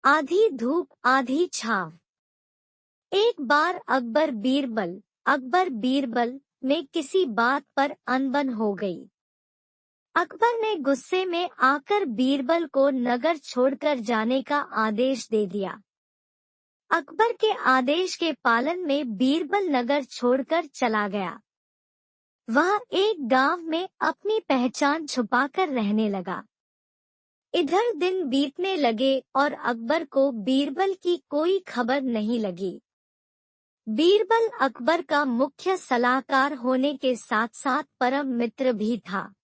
आधी धूप आधी छाव। एक बार अकबर बीरबल में किसी बात पर अनबन हो गई। अकबर ने गुस्से में आकर बीरबल को नगर छोड़कर जाने का आदेश दे दिया। अकबर के आदेश के पालन में बीरबल नगर छोड़कर चला गया। वह एक गांव में अपनी पहचान छुपाकर रहने लगा। इधर दिन बीतने लगे और अकबर को बीरबल की कोई खबर नहीं लगी। बीरबल अकबर का मुख्य सलाहकार होने के साथ साथ परम मित्र भी था।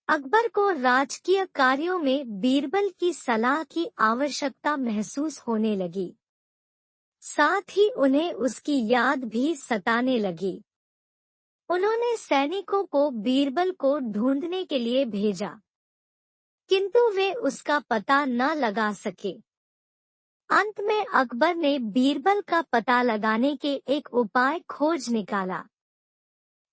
अकबर को राजकीय कार्यों में बीरबल की सलाह की आवश्यकता महसूस होने लगी। साथ ही उन्हें उसकी याद भी सताने लगी। उन्होंने सैनिकों को बीरबल को ढूंढने के लिए भेजा, किंतु वे उसका पता न लगा सके। अंत में अकबर ने बीरबल का पता लगाने के एक उपाय खोज निकाला।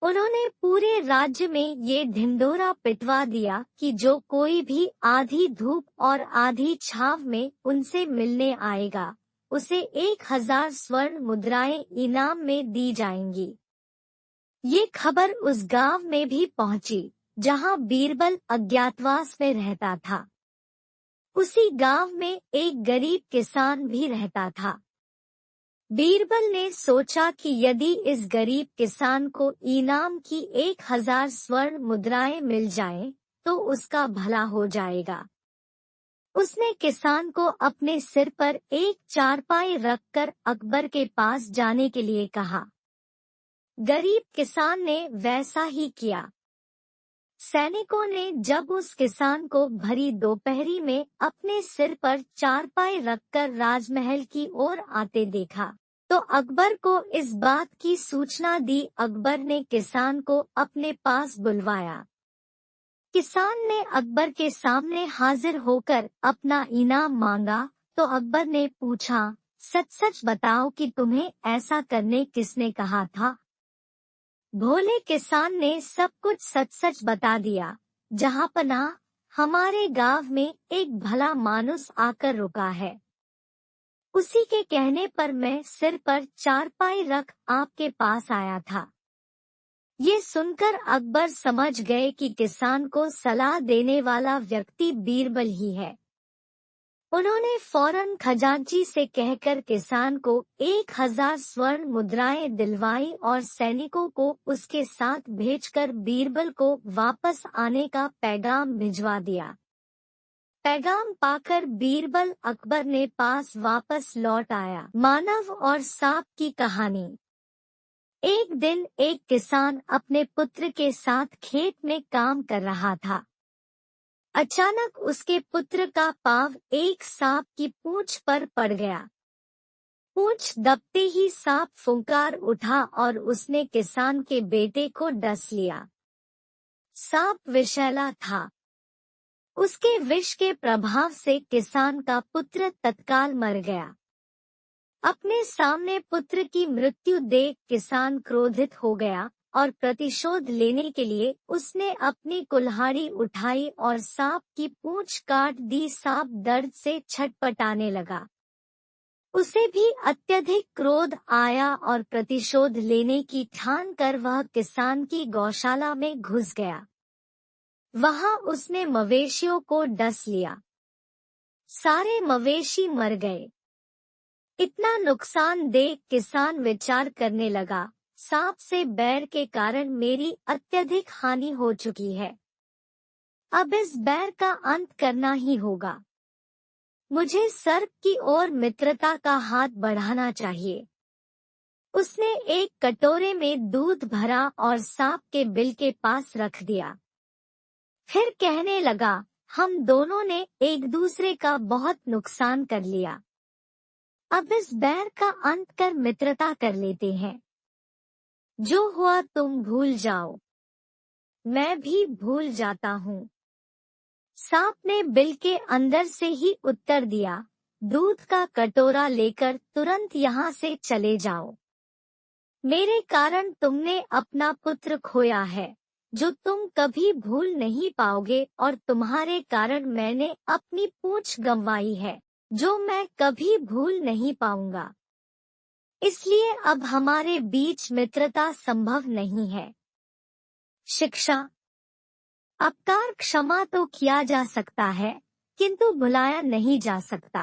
उन्होंने पूरे राज्य में ये ढिंढोरा पिटवा दिया कि जो कोई भी आधी धूप और आधी छाव में उनसे मिलने आएगा, उसे 1000 स्वर्ण मुद्राएं इनाम में दी जाएंगी। ये खबर उस गांव में भी पहुंची जहां बीरबल अज्ञातवास में रहता था। उसी गांव में एक गरीब किसान भी रहता था। बीरबल ने सोचा कि यदि इस गरीब किसान को इनाम की 1000 स्वर्ण मुद्राएं मिल जाएं, तो उसका भला हो जाएगा। उसने किसान को अपने सिर पर एक चारपाई रखकर अकबर के पास जाने के लिए कहा। गरीब किसान ने वैसा ही किया। सैनिकों ने जब उस किसान को भरी दोपहरी में अपने सिर पर चारपाई रखकर राजमहल की ओर आते देखा, तो अकबर को इस बात की सूचना दी। अकबर ने किसान को अपने पास बुलवाया। किसान ने अकबर के सामने हाजिर होकर अपना इनाम मांगा, तो अकबर ने पूछा, सच सच बताओ कि तुम्हें ऐसा करने किसने कहा था? भोले किसान ने सब कुछ सच सच बता दिया। जहांपना, हमारे गांव में एक भला मानुस आकर रुका है। उसी के कहने पर मैं सिर पर चारपाई रख आपके पास आया था। ये सुनकर अकबर समझ गए कि किसान को सलाह देने वाला व्यक्ति बीरबल ही है। उन्होंने फौरन खजांची से कहकर किसान को 1000 स्वर्ण मुद्राएं दिलवाई और सैनिकों को उसके साथ भेजकर बीरबल को वापस आने का पैगाम भिजवा दिया। पैगाम पाकर बीरबल अकबर ने पास वापस लौट आया। मानव और सांप की कहानी। एक दिन एक किसान अपने पुत्र के साथ खेत में काम कर रहा था। अचानक उसके पुत्र का पाँव एक सांप की पूंछ पर पड़ गया। पूंछ दबते ही सांप फुंकार उठा और उसने किसान के बेटे को डस लिया। सांप विषैला था। उसके विष के प्रभाव से किसान का पुत्र तत्काल मर गया। अपने सामने पुत्र की मृत्यु देख किसान क्रोधित हो गया और प्रतिशोध लेने के लिए उसने अपनी कुल्हाड़ी उठाई और सांप की पूंछ काट दी। सांप दर्द से छटपटाने लगा। उसे भी अत्यधिक क्रोध आया और प्रतिशोध लेने की ठान कर वह किसान की गौशाला में घुस गया। वहां उसने मवेशियों को डस लिया। सारे मवेशी मर गए। इतना नुकसान देख किसान विचार करने लगा, सांप से बैर के कारण मेरी अत्यधिक हानि हो चुकी है। अब इस बैर का अंत करना ही होगा। मुझे सर्प की ओर मित्रता का हाथ बढ़ाना चाहिए। उसने एक कटोरे में दूध भरा और सांप के बिल के पास रख दिया। फिर कहने लगा, हम दोनों ने एक दूसरे का बहुत नुकसान कर लिया। अब इस बैर का अंत कर मित्रता कर लेते हैं। जो हुआ तुम भूल जाओ, मैं भी भूल जाता हूँ। सांप ने बिल के अंदर से ही उत्तर दिया, दूध का कटोरा लेकर तुरंत यहाँ से चले जाओ। मेरे कारण तुमने अपना पुत्र खोया है, जो तुम कभी भूल नहीं पाओगे, और तुम्हारे कारण मैंने अपनी पूंछ गंवाई है, जो मैं कभी भूल नहीं पाऊंगा। इसलिए अब हमारे बीच मित्रता संभव नहीं है। शिक्षा। अपकार क्षमा तो किया जा सकता है, किंतु भुलाया नहीं जा सकता।